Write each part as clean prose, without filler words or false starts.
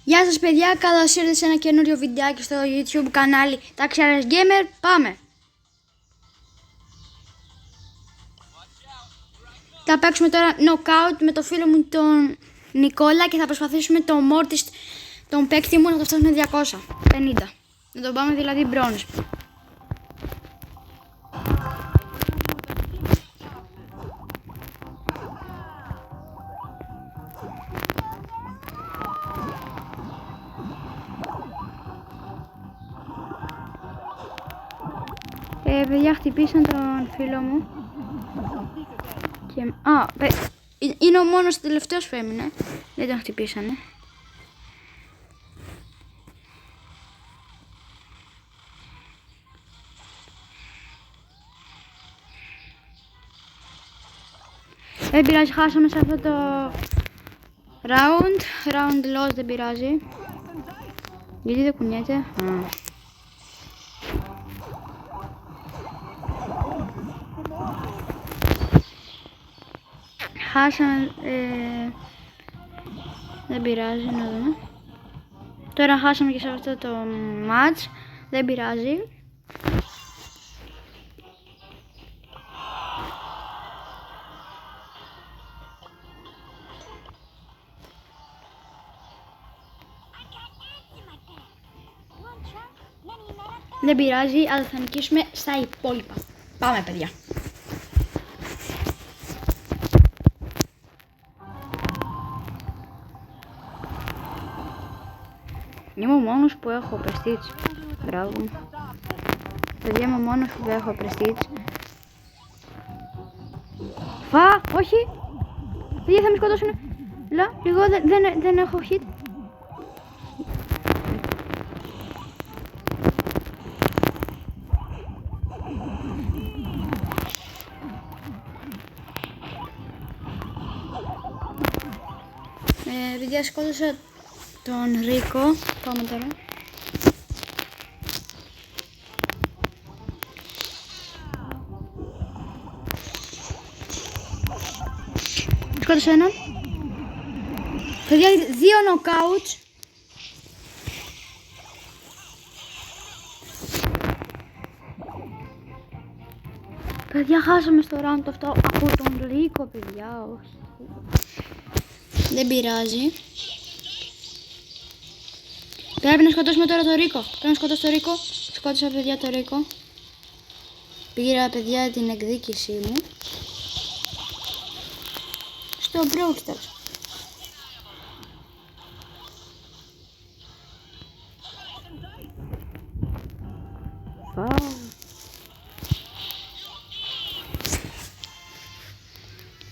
Γεια σας παιδιά, καλώς ήρθατε σε ένα καινούριο βιντεάκι στο YouTube κανάλι Taxiales Gamer. Πάμε! Θα παίξουμε τώρα knockout με το φίλο μου τον Νικόλα και θα προσπαθήσουμε το Mortis, τον παίκτη μου, να το φτάσουμε 250. Να τον πάμε δηλαδή bronze. Παιδιά, χτυπήσαν τον φίλο μου και... είναι ο μόνος τελευταίος που έμεινε. Δεν τον χτυπήσανε. Δεν πειράζει, χάσαμε σε αυτό το round loss, δεν πειράζει. Γιατί δεν κουνιέται? Χάσαμε, δεν πειράζει, να δούμε. Τώρα χάσαμε και σε αυτό το match, δεν πειράζει. Δεν πειράζει, αλλά θα νικήσουμε στα υπόλοιπα. Πάμε παιδιά. Είμαι ο μόνος που έχω prestige. Μπράβο. Παιδιά, είμαι ο μόνος που έχω prestige. Όχι. Παιδιά, θα με σκοτώσουνε. Εγώ δεν έχω hit. Παιδιά, σκότωσα τον Ρίκο. Πάμε τώρα. Σκότωσα έναν. Παιδιά, 2 knockouts. Παιδιά, χάσαμε στο round αυτό από τον Ρίκο, παιδιά, όχι. Δεν πειράζει. Πρέπει να σκοτώσουμε τώρα το Ρίκο. Πρέπει να σκοτώσω το Ρίκο. Σκότωσα, παιδιά, το Ρίκο. Πήρα, παιδιά, την εκδίκησή μου. Στο Brawl Stars.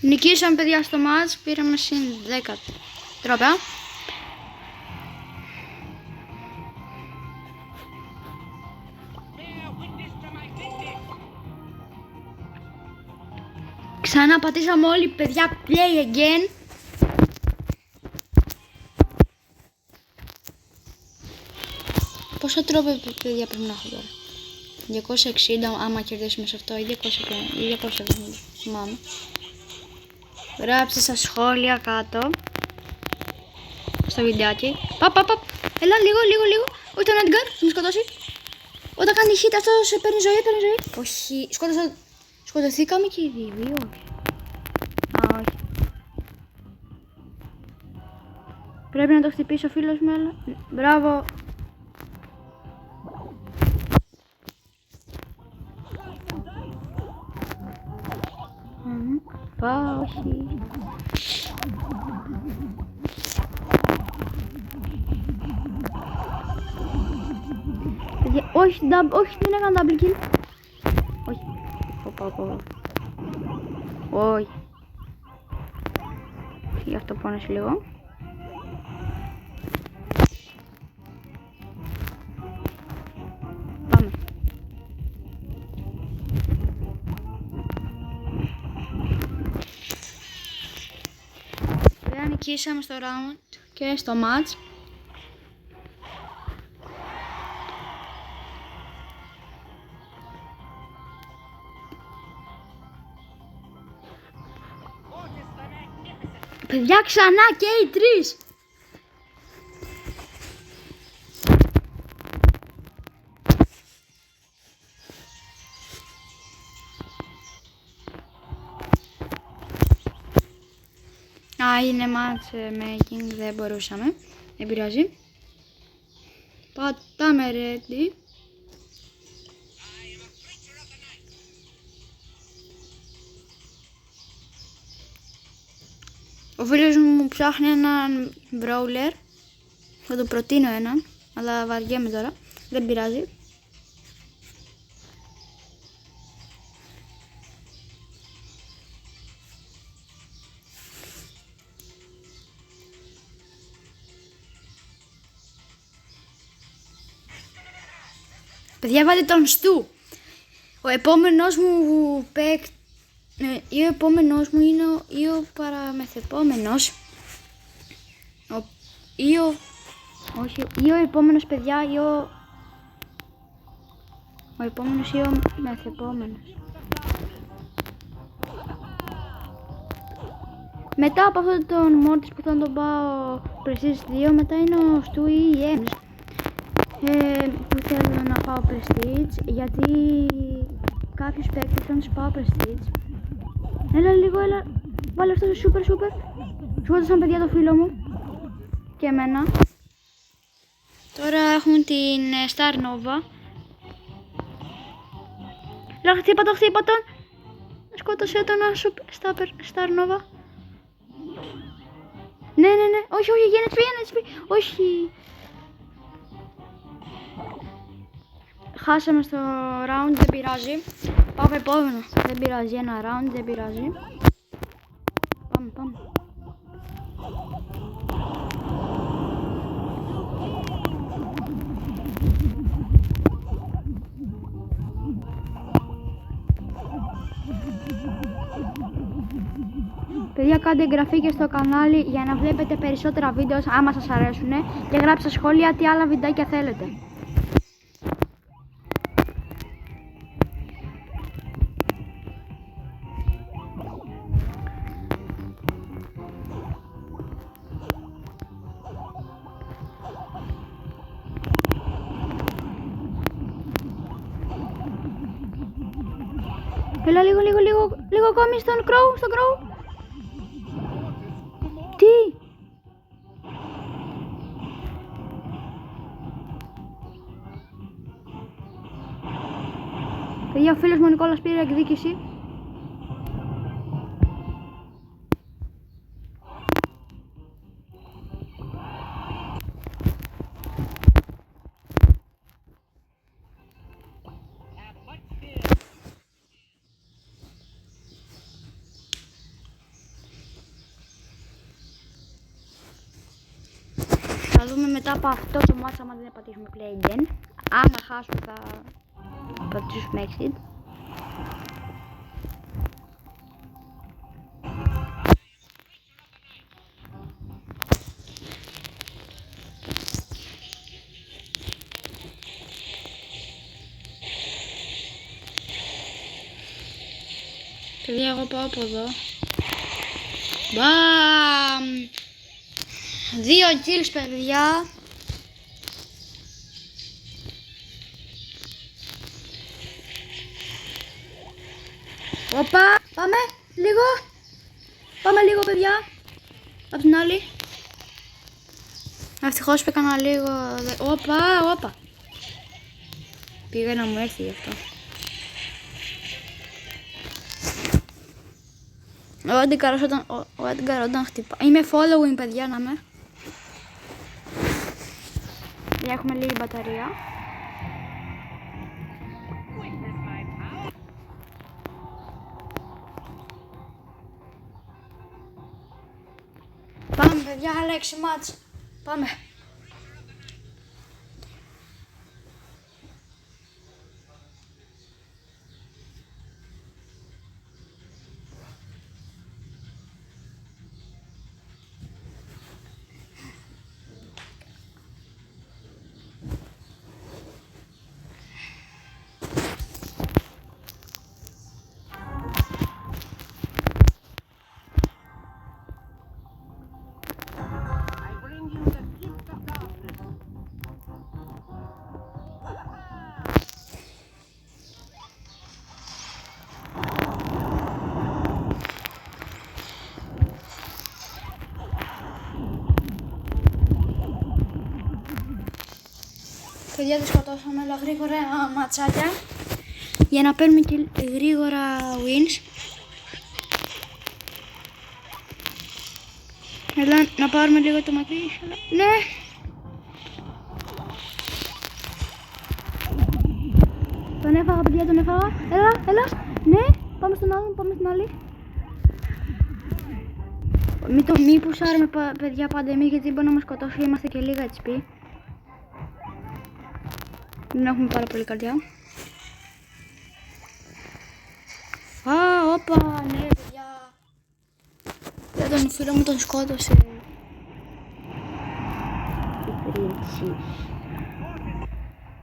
Νικήσαμε, παιδιά, στο match. Πήραμε συν 10 τρόπαια. Ξανά πατήσαμε όλοι, παιδιά, play again. Πόσα τρόπια, παιδιά, πρέπει να έχω τώρα? 260 άμα κερδίσουμε σε αυτό, ή 270, θυμάμαι. Γράψτε στα σχόλια κάτω στο βιντεάκι. Παπ. Έλα, λίγο. Όχι, τον Edgar, θα με σκοτώσει. Όταν κάνει hit αυτό σε παίρνει ζωή. Όχι, σκοτωθήκαμε και οι δύο. Όχι. Πρέπει να το χτυπήσει ο φίλος μου, αλλά... Μπράβο. Όχι. Όχι, δεν έκανα double kill. Όχι. Όχι. Γι' αυτό πόνεσαι λίγο. Πάμε. Βέβαια, νικήσαμε στο round και στο match. Παιδιά, ξανά και οι τρεις. έγινε matchmaking, δεν μπορούσαμε. Δεν πειράζει. Πατάμε ready. Ο φίλος μου ψάχνει έναν brawler. Θα του προτείνω έναν, αλλά βαριέμαι τώρα. Δεν πειράζει. Παιδιά, βάλτε τον Στου. Ο επόμενος μου παίκτη, ή ο επόμενος μου είναι ή ο παραμεθεπόμενος, ή ο επόμενος, παιδιά, ή ο επόμενος ή ο μεθεπόμενος. Μετά από αυτόν τον Mortis που θα τον πάω Prestige 2, μετά είναι ο Stu ή η Ems. Που θέλω να πάω Prestige, γιατί κάποιους παίκτες θέλουν να τους πάω Prestige. Έλα λίγο, έλα, βάλε αυτό το super. Σκότωσαν, παιδιά, το φίλο μου και εμένα. Τώρα έχουν την Star Nova. Λέω, χτύπα τον. Σκότωσε τον Star Nova. Ναι, όχι, γίνεται όχι. Χάσαμε στο round, δεν πειράζει. Πάμε επόμενο. Δεν πειράζει, ένα round, δεν πειράζει. Πάμε. Παιδιά, κάντε εγγραφή και στο κανάλι για να βλέπετε περισσότερα βίντεο άμα σας αρέσουν και γράψτε στα σχόλια τι άλλα βιντεάκια θέλετε. Έλα λίγο ακόμη στον Crow. Τι? Παιδιά, ο φίλος μου ο Νικόλας πήρε εκδίκηση. Θα δούμε μετά από αυτό το match άμα δεν πατήσουμε play again. Άμα χάσουμε θα πατήσουμε exit. Παιδιά, εγώ πάω από εδώ. Μπαμ! 2 kills, παιδιά. Οπα, πάμε λίγο, παιδιά. Απ' την άλλη. Ευτυχώς έκανα λίγο. Οπα. Πήγα να μου έρθει γι' αυτό. Ο Edgar όταν χτυπά. Είμαι following, παιδιά, να με. Έχουμε λίγη μπαταρία. Πάμε, παιδιά, άλλα 6 μάτς. Πάμε. Παιδιά, τους σκοτώσαμε όλα γρήγορα ματσάκια για να παίρνουμε και γρήγορα wins. Έλα, να πάρουμε λίγο το μακρύ. Ναι! Τον έφαγα, παιδιά, τον έφαγα. Έλα. Ναι, πάμε στον άλλον, πάμε στην άλλη. Μη πουσάρουμε, παιδιά, πάντα εμείς, γιατί μπορεί να μας σκοτώσει. Είμαστε και λίγα HP. Δεν έχουμε πάρα πολύ καρδιά. Όπα, ναι, παιδιά. Για τον φίλο μου τον σκότωσε.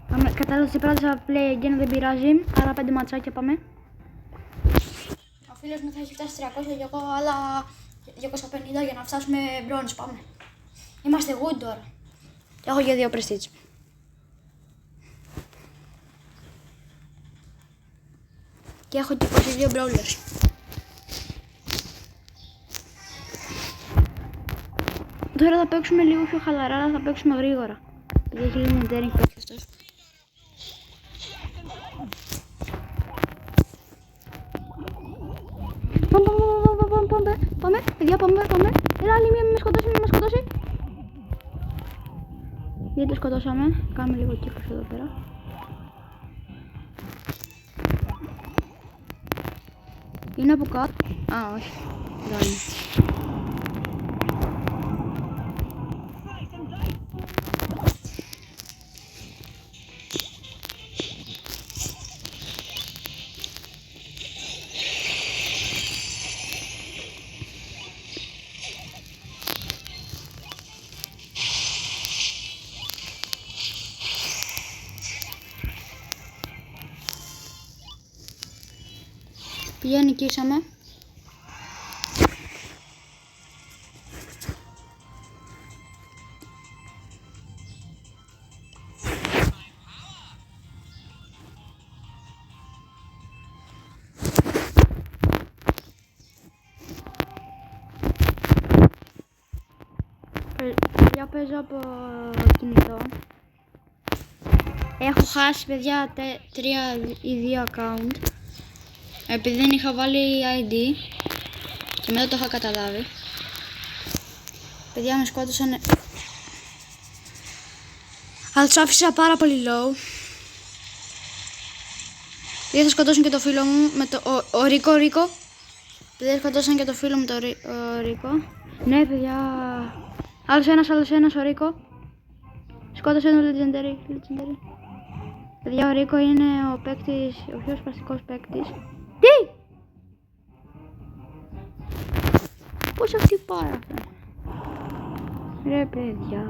Πάμε, κατάλαβα, πράτησα play again, δεν πειράζει. Άρα 5 ματσάκια πάμε. Ο φίλος μου θα έχει φτάσει 300 και εγώ άλλα 250 για να φτάσουμε bronze. Πάμε. Είμαστε good τώρα. Και έχω και 2 prestige. Και έχω και 22 brawlers. Τώρα θα παίξουμε λίγο πιο χαλαρά, αλλά θα παίξουμε γρήγορα. Επειδή έχει λίγο daring παίξει αυτός. Πάμε, παιδιά, πάμε. Έλα, άλλη μία, μην με σκοτώσει. Γιατί το σκοτώσαμε. Κάνουμε λίγο κύκλος εδώ πέρα. Είναι από κάτω. Όχι. Δεν είναι. Πια νικήσαμε. Παιδιά, παίζω από κινητό. Έχω χάσει, παιδιά, 3 ή 2 account. Επειδή δεν είχα βάλει ID και μετά το είχα καταλάβει. Παιδιά, με σκότωσαν. Αλλά τους άφησα πάρα πολύ low. Παιδιά, θα σκοτώσουν και το φίλο μου με το ο Ρίκο. Παιδιά, σκοτώσαν και το φίλο μου το Ρίκο. Ναι, παιδιά. Άλλος ένας ο Ρίκο. Σκότωσε ένα legendary. Παιδιά, ο Ρίκο είναι ο παίκτης, ο πιο σπαστικός παίκτης. Τι! Πώς χτυπάει αυτό? Ρε παιδιά.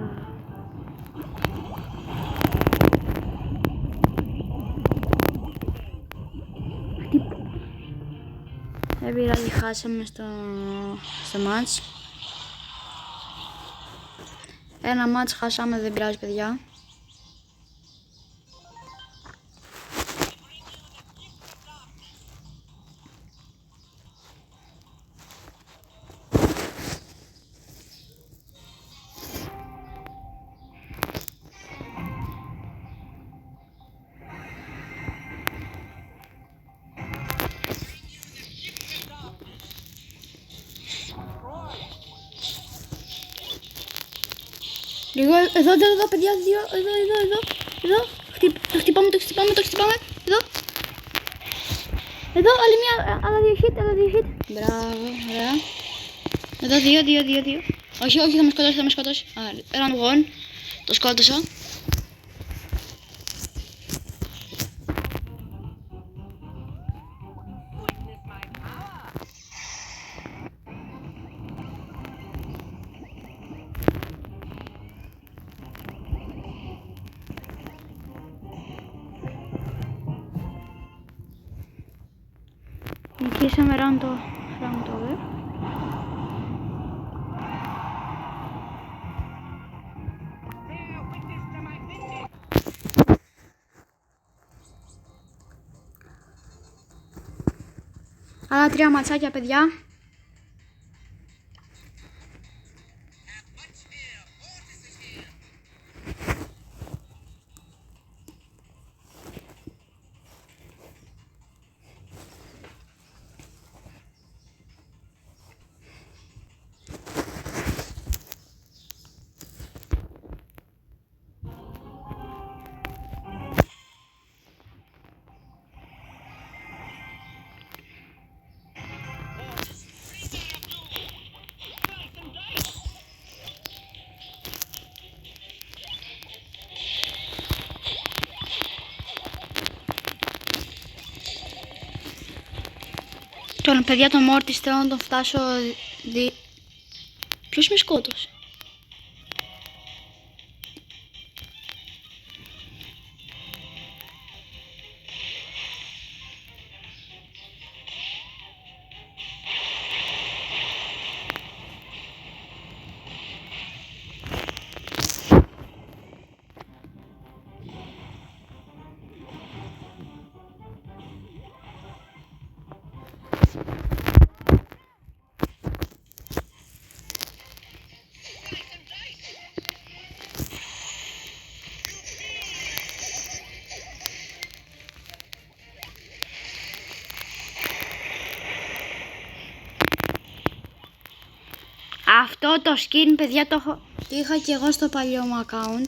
Δεν πειράζει, χάσαμε στο μάτς. Ένα μάτς χάσαμε, δεν πειράζει, παιδιά. Λίγο, εδώ, παιδιά, εδώ. Το χτυπάμε. Εδώ, άλλα δύο hit. Μπράβο, ωραία. Εδώ, δύο. Όχι, θα με σκοτώσει. Run one. Το σκότωσα. Νικήσαμε round over. Άλλα 3 ματσάκια, παιδιά. Τώρα παιδιά τον Μόρτις θέλω να τον φτάσω Ποιος με σκότωσε? Αυτό το skin, παιδιά, το είχα και εγώ στο παλιό μου account.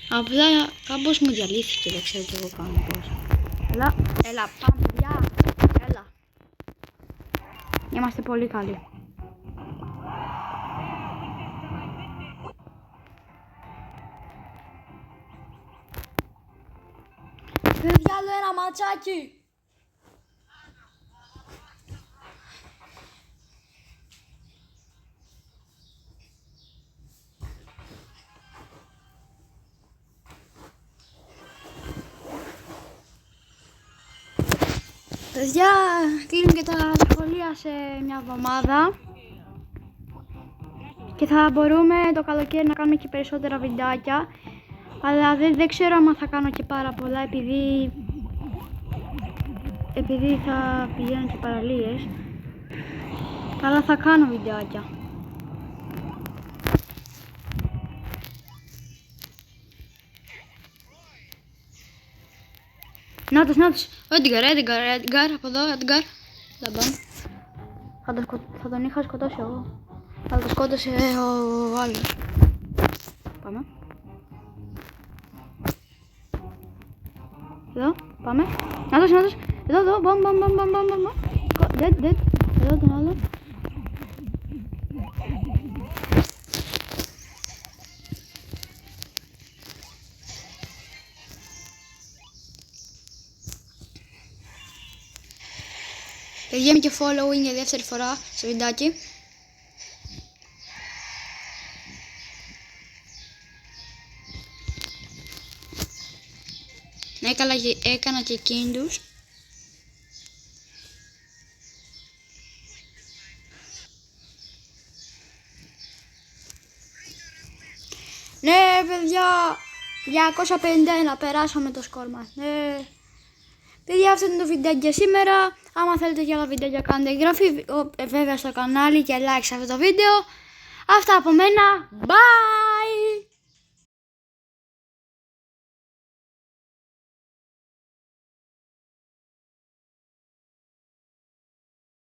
Απλά κάπως μου διαλύθηκε, δεν ξέρω τι εγώ κάνω πώς. Έλα, πάμε παιδιά, έλα. Είμαστε πολύ καλοί. Παιδιά, άλλο ένα ματσάκι. Παιδιά, κλείνουν και τα σχολεία σε μια εβδομάδα και θα μπορούμε το καλοκαίρι να κάνουμε και περισσότερα βιντεάκια, αλλά δεν ξέρω αν θα κάνω και πάρα πολλά επειδή θα πηγαίνω και παραλίες, αλλά θα κάνω βιντεάκια. Νάτος, Έντγκαρ, από εδώ, Έντγκαρ. Θα τον είχα σκοτώσει εγώ. Θα τον σκότωσε ο άλλος. Πάμε. Εδώ, πάμε. Νάτος. Εδώ, μπαμ. Dead. Εδώ τον άλλο. Παιδιά, είμαι και following για δεύτερη φορά στο βιντεάκι. Έκανα και εκείνους. Ναι, παιδιά, 251 περάσαμε το σκορ μας. Ναι. Παιδιά, αυτό είναι το βιντεάκι για σήμερα. Άμα θέλετε και άλλα βιντεάκια κάντε εγγραφή βέβαια στο κανάλι και like σε αυτό το βίντεο. Αυτά από μένα. Bye!